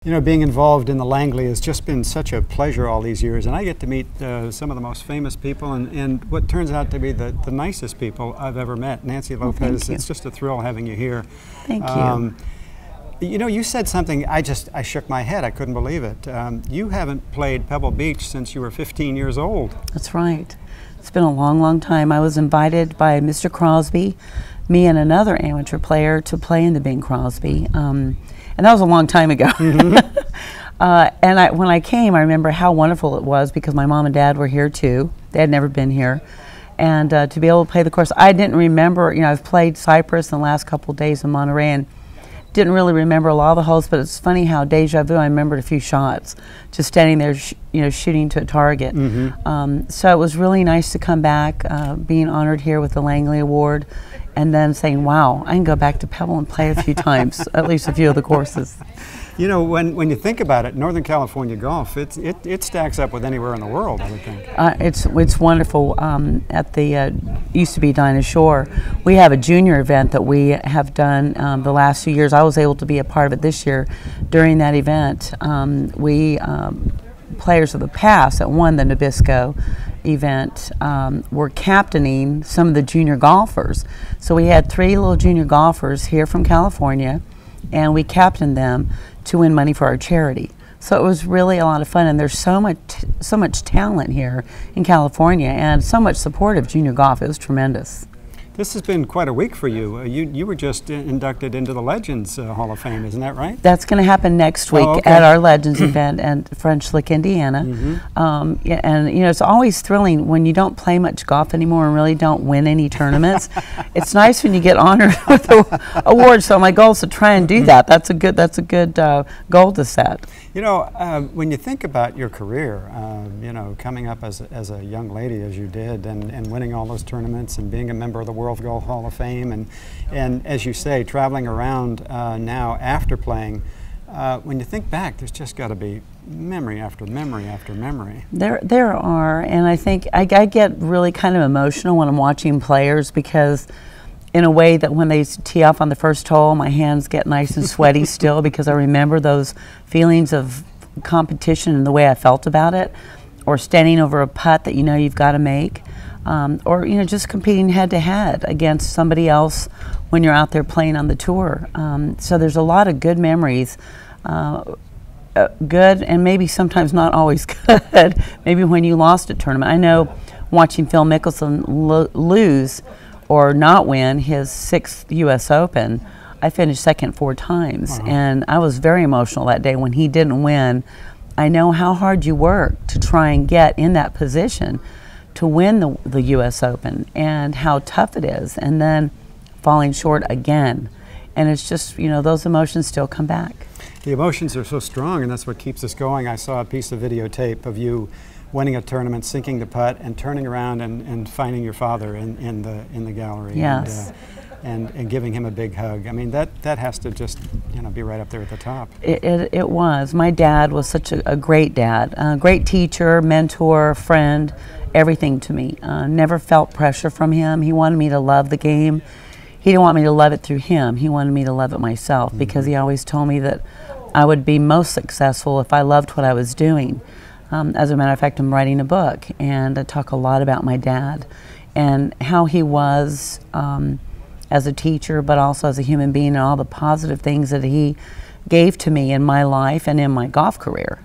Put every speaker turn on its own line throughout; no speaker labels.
You know, being involved in the Langley has just been such a pleasure all these years, and I get to meet some of the most famous people and what turns out to be the nicest people I've ever met. Nancy Lopez, it's just a thrill having you here.
Thank you.
You know, you said something, I shook my head, I couldn't believe it. You haven't played Pebble Beach since you were 15 years old.
That's right. It's been a long, long time. I was invited by Mr. Crosby, me and another amateur player, to play in the Bing Crosby. And that was a long time ago. Mm-hmm. And when I came, I remember how wonderful it was because my mom and dad were here too. They had never been here. And to be able to play the course, I didn't remember, you know, I've played Cypress in the last couple of days in Monterey and didn't really remember a lot of the holes, but it's funny how deja vu, I remembered a few shots, just standing there, you know, shooting to a target. Mm-hmm. So it was really nice to come back, being honored here with the Langley Award, and then saying, wow, I can go back to Pebble and play a few times, at least a few of the courses.
You know, when you think about it, Northern California golf, it stacks up with anywhere in the world, I would think.
It's wonderful. At the used to be Dinah Shore, we have a junior event that we have done the last few years. I was able to be a part of it this year. During that event, we players of the past that won the Nabisco event were captaining some of the junior golfers. So we had 3 little junior golfers here from California, and we captained them to win money for our charity. So it was really a lot of fun, and there's so much talent here in California and so much support of junior golf. It was tremendous.
This has been quite a week for you. You were just inducted into the Legends Hall of Fame, isn't that right?
That's going to happen next week at our Legends event in French Lick, Indiana. Mm-hmm. Yeah, and you know, it's always thrilling when you don't play much golf anymore and really don't win any tournaments. It's nice when you get honored with the award. So my goal is to try and do that. That's a good goal to set.
You know, when you think about your career, you know, coming up as a young lady as you did, and winning all those tournaments and being a member of the World Golf Hall of Fame, and as you say, traveling around now after playing, when you think back, there's just got to be memory after memory after memory.
There are, and I think I get really kind of emotional when I'm watching players because in a way that when they tee off on the first hole, my hands get nice and sweaty still because I remember those feelings of competition and the way I felt about it, or standing over a putt that you know you've got to make, or you know, just competing head to head against somebody else when you're out there playing on the tour. So there's a lot of good memories, good and maybe sometimes not always good. Maybe when you lost a tournament. I know watching Phil Mickelson lose or not win his 6th U.S. Open, I finished second 4 times. Wow. And I was very emotional that day when he didn't win. I know how hard you work to try and get in that position to win the U.S. Open and how tough it is, and then falling short again. And it's just, you know, those emotions still come back.
The emotions are so strong, and that's what keeps us going. I saw a piece of videotape of you winning a tournament, sinking the putt, and turning around and finding your father in the gallery.
Yes.
And giving him a big hug. I mean, that has to just, you know, be right up there at the top.
It was. My dad was such a great dad, a great teacher, mentor, friend, everything to me. Never felt pressure from him. He wanted me to love the game. He didn't want me to love it through him. He wanted me to love it myself, mm-hmm. because he always told me that I would be most successful if I loved what I was doing. As a matter of fact, I'm writing a book, and I talk a lot about my dad and how he was as a teacher, but also as a human being, and all the positive things that he gave to me in my life and in my golf career.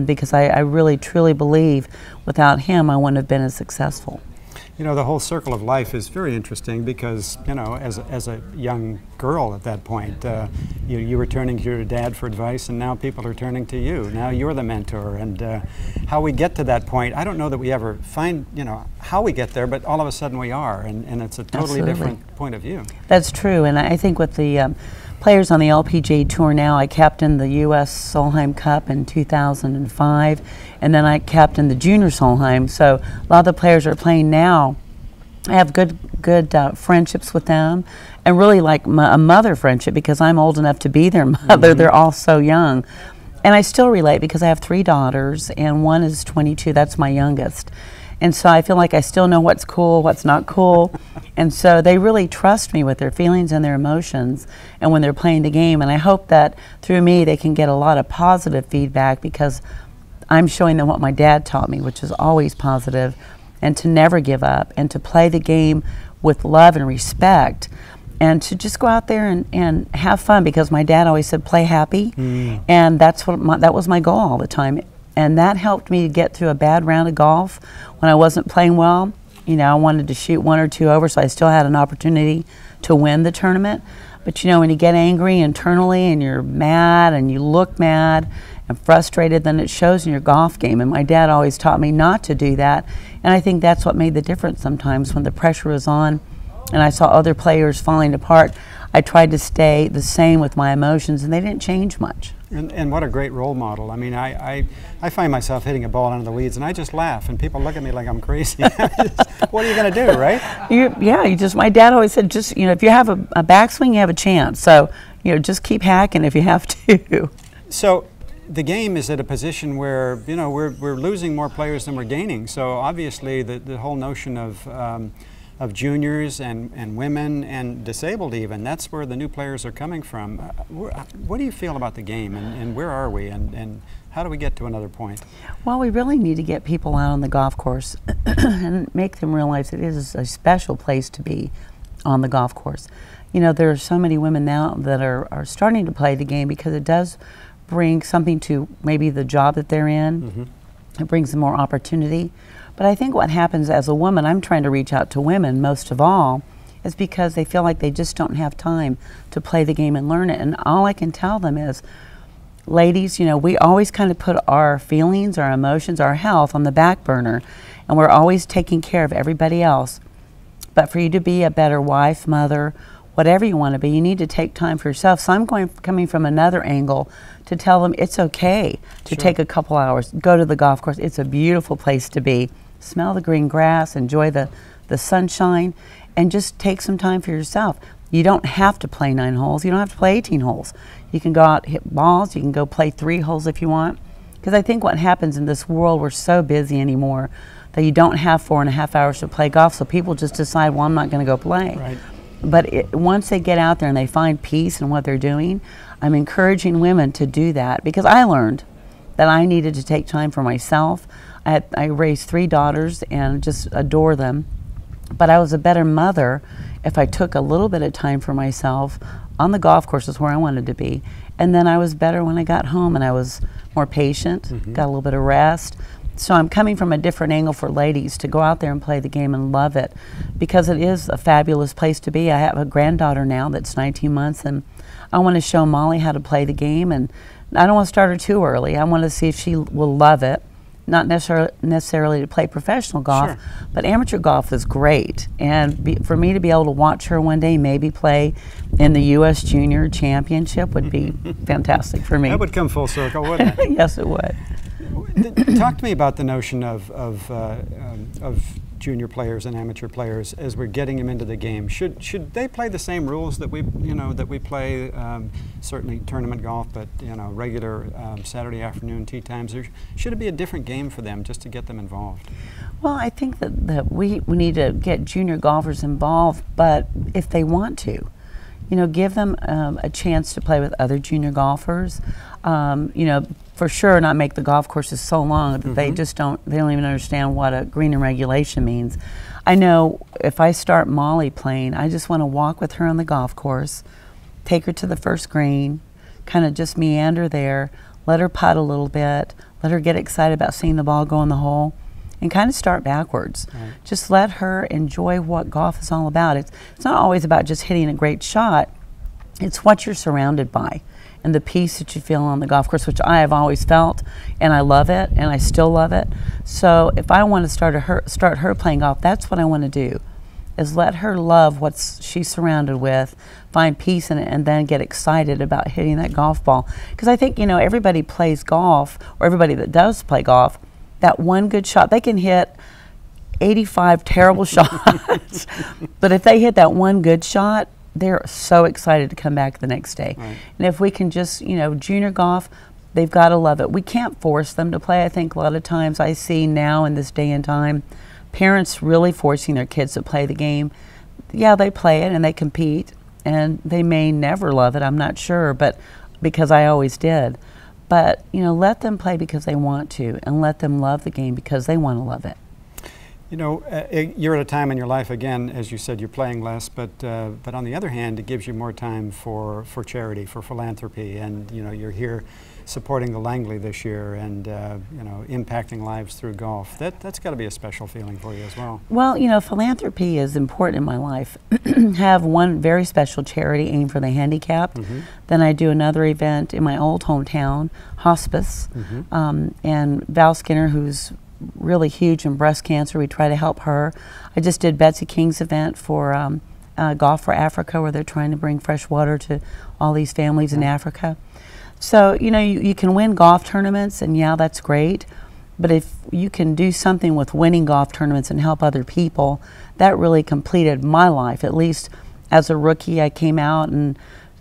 Because I really, truly believe without him, I wouldn't have been as successful.
You know, the whole circle of life is very interesting because, you know, as a young girl at that point, you were turning to your dad for advice, and now people are turning to you. Now you're the mentor, and how we get to that point, I don't know that we ever find, you know, how we get there, but all of a sudden we are, and it's a totally
Absolutely.
Different point of view.
That's true, and I think with the players on the LPGA Tour now, I captained the U.S. Solheim Cup in 2005, and then I captained the Junior Solheim. So a lot of the players that are playing now, I have good friendships with them, and really like a mother friendship because I'm old enough to be their mother. Mm-hmm. They're all so young. And I still relate because I have 3 daughters, and one is 22, that's my youngest. And so I feel like I still know what's cool, what's not cool. And so they really trust me with their feelings and their emotions and when they're playing the game. And I hope that through me they can get a lot of positive feedback, because I'm showing them what my dad taught me, which is always positive, and to never give up, and to play the game with love and respect, and to just go out there and have fun, because my dad always said play happy, and that was my goal all the time. And that helped me get through a bad round of golf when I wasn't playing well. You know, I wanted to shoot 1 or 2 over, so I still had an opportunity to win the tournament. But you know, when you get angry internally and you're mad and you look mad and frustrated, then it shows in your golf game. And my dad always taught me not to do that. And I think that's what made the difference sometimes when the pressure was on and I saw other players falling apart. I tried to stay the same with my emotions, and they didn't change much.
And what a great role model. I mean, I find myself hitting a ball into the weeds, and I just laugh, and people look at me like I'm crazy. What are you going to do, right?
My dad always said, just, you know, if you have a backswing, you have a chance. So, you know, just keep hacking if you have to.
So the game is at a position where, you know, we're losing more players than we're gaining. So obviously the whole notion of juniors and women and disabled even, that's where the new players are coming from. What do you feel about the game, and where are we, and how do we get to another point?
Well, we really need to get people out on the golf course and make them realize it is a special place to be on the golf course. You know, there are so many women now that are starting to play the game because it does bring something to maybe the job that they're in. It brings them more opportunity. But I think what happens as a woman, I'm trying to reach out to women most of all, is because they feel like they just don't have time to play the game and learn it. And all I can tell them is, ladies, you know, we always kind of put our feelings, our emotions, our health on the back burner, and we're always taking care of everybody else. But for you to be a better wife, mother, whatever you want to be, you need to take time for yourself. So I'm coming from another angle to tell them it's okay to take a couple hours, go to the golf course. It's a beautiful place to be. Smell the green grass, enjoy the sunshine, and just take some time for yourself. You don't have to play 9 holes. You don't have to play 18 holes. You can go out, hit balls. You can go play 3 holes if you want. Because I think what happens in this world, we're so busy anymore that you don't have 4.5 hours to play golf, so people just decide, well, I'm not going to go play.
Right.
But once they get out there and they find peace in what they're doing, I'm encouraging women to do that, because I learned that I needed to take time for myself. I raised 3 daughters and just adore them. But I was a better mother if I took a little bit of time for myself on the golf courses where I wanted to be. And then I was better when I got home, and I was more patient, got a little bit of rest. So I'm coming from a different angle for ladies to go out there and play the game and love it, because it is a fabulous place to be. I have a granddaughter now that's 19 months, and I want to show Molly how to play the game, and I don't want to start her too early. I want to see if she will love it. Not necessarily to play professional golf, but amateur golf is great. And for me to be able to watch her one day maybe play in the U.S. Junior Championship would be fantastic for me.
That would come full circle, wouldn't it?
Yes, it would.
Talk to me about the notion of junior players and amateur players as we're getting them into the game. Should they play the same rules that we play? Certainly tournament golf, but regular Saturday afternoon tee times. Or should it be a different game for them just to get them involved?
Well, I think that we need to get junior golfers involved, but if they want to, give them a chance to play with other junior golfers. For sure not make the golf courses so long that they don't even understand what a green and regulation means. I know if I start Molly playing, I just want to walk with her on the golf course, take her to the first green, kind of just meander there, let her putt a little bit, let her get excited about seeing the ball go in the hole, and kind of start backwards. Right. Just let her enjoy what golf is all about. It's not always about just hitting a great shot. It's what you're surrounded by and the peace that you feel on the golf course, which I have always felt, and I love it, and I still love it. So if I want to start her playing golf, that's what I want to do, is let her love what she's surrounded with, find peace in it, and then get excited about hitting that golf ball. Because I think, everybody plays golf, or everybody that does play golf, that one good shot, they can hit 85 terrible shots, but if they hit that one good shot, they're so excited to come back the next day. Right. And if we can just, junior golf, they've got to love it. We can't force them to play. I think a lot of times I see now in this day and time, parents really forcing their kids to play the game. Yeah, they play it and they compete, and they may never love it, I'm not sure, but because I always did. But, you know, let them play because they want to, and let them love the game because they want to love it.
You know, you're at a time in your life, again, as you said, you're playing less, but on the other hand, it gives you more time for charity, for philanthropy, and, you know, you're here supporting the Langley this year and, you know, impacting lives through golf. That's got to be a special feeling for you as well.
Well, you know, philanthropy is important in my life. Have one very special charity aimed for the handicapped. Then I do another event in my old hometown, hospice, and Val Skinner, who's really huge in breast cancer, we try to help her. I just did Betsy King's event for Golf for Africa, where they're trying to bring fresh water to all these families in Africa. So, you know, you can win golf tournaments, and yeah, that's great, but if you can do something with winning golf tournaments and help other people, that really completed my life. At least as a rookie, I came out and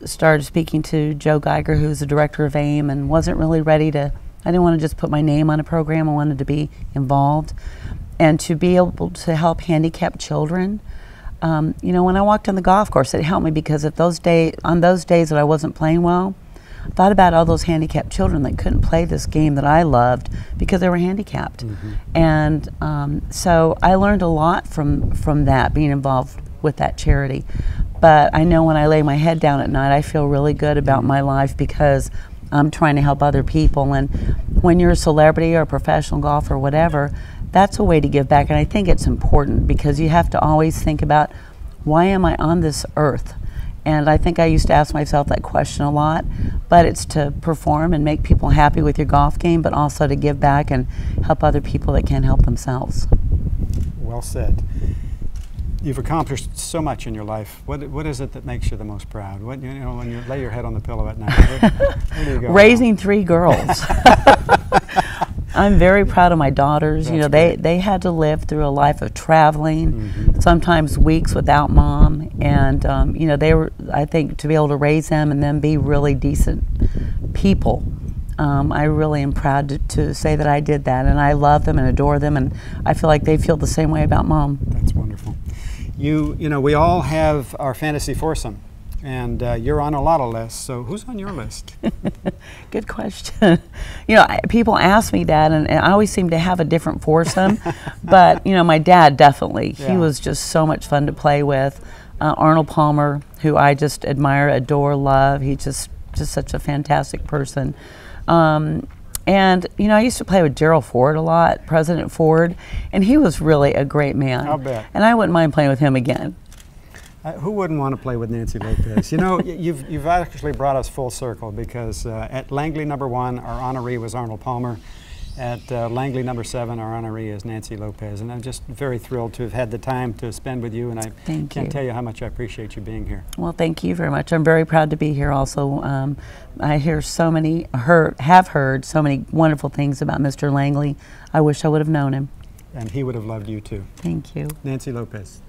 started speaking to Joe Geiger, who's the director of AIM, and wasn't really ready to, I didn't want to just put my name on a program, I wanted to be involved. And to be able to help handicapped children, you know, when I walked on the golf course, it helped me because on those days that I wasn't playing well, I thought about all those handicapped children that couldn't play this game that I loved because they were handicapped. And so I learned a lot from that, being involved with that charity. But I know when I lay my head down at night, I feel really good about my life because I'm trying to help other people. And when you're a celebrity or a professional golfer or whatever, that's a way to give back. And I think it's important because you have to always think about, why am I on this earth? And I think I used to ask myself that question a lot, but it's to perform and make people happy with your golf game, but also to give back and help other people that can't help themselves.
Well said. You've accomplished so much in your life. What is it that makes you the most proud? What, you know, when you lay your head on the pillow at night, where do you go?
Raising 3 girls. I'm very proud of my daughters.
That's
you know, they had to live through a life of traveling, sometimes weeks without mom, and you know, they were, I think, to be able to raise them and then be really decent people. I really am proud to say that I did that, and I love them and adore them, and I feel like they feel the same way about mom.
That's wonderful. You know, we all have our fantasy foursome, and you're on a lot of lists, so who's on your list?
Good question. You know, people ask me that, and I always seem to have a different foursome, but, you know, my dad definitely.
Yeah.
He was just so much fun to play with. Arnold Palmer, who I just admire, adore, love. He's just such a fantastic person. And, you know, I used to play with Gerald Ford a lot, President Ford, and he was really a great man.
I'll bet.
And I wouldn't mind playing with him again.
Who wouldn't want to play with Nancy Lopez? You know, you've actually brought us full circle because at Langley #1, our honoree was Arnold Palmer. At Langley #7, our honoree is Nancy Lopez. And I'm just very thrilled to have had the time to spend with you, and I can't tell you how much I appreciate you being here.
Well, thank you very much. I'm very proud to be here also. I hear so many, have heard so many wonderful things about Mr. Langley. I wish I would have known him.
And he would have loved you too.
Thank you.
Nancy Lopez.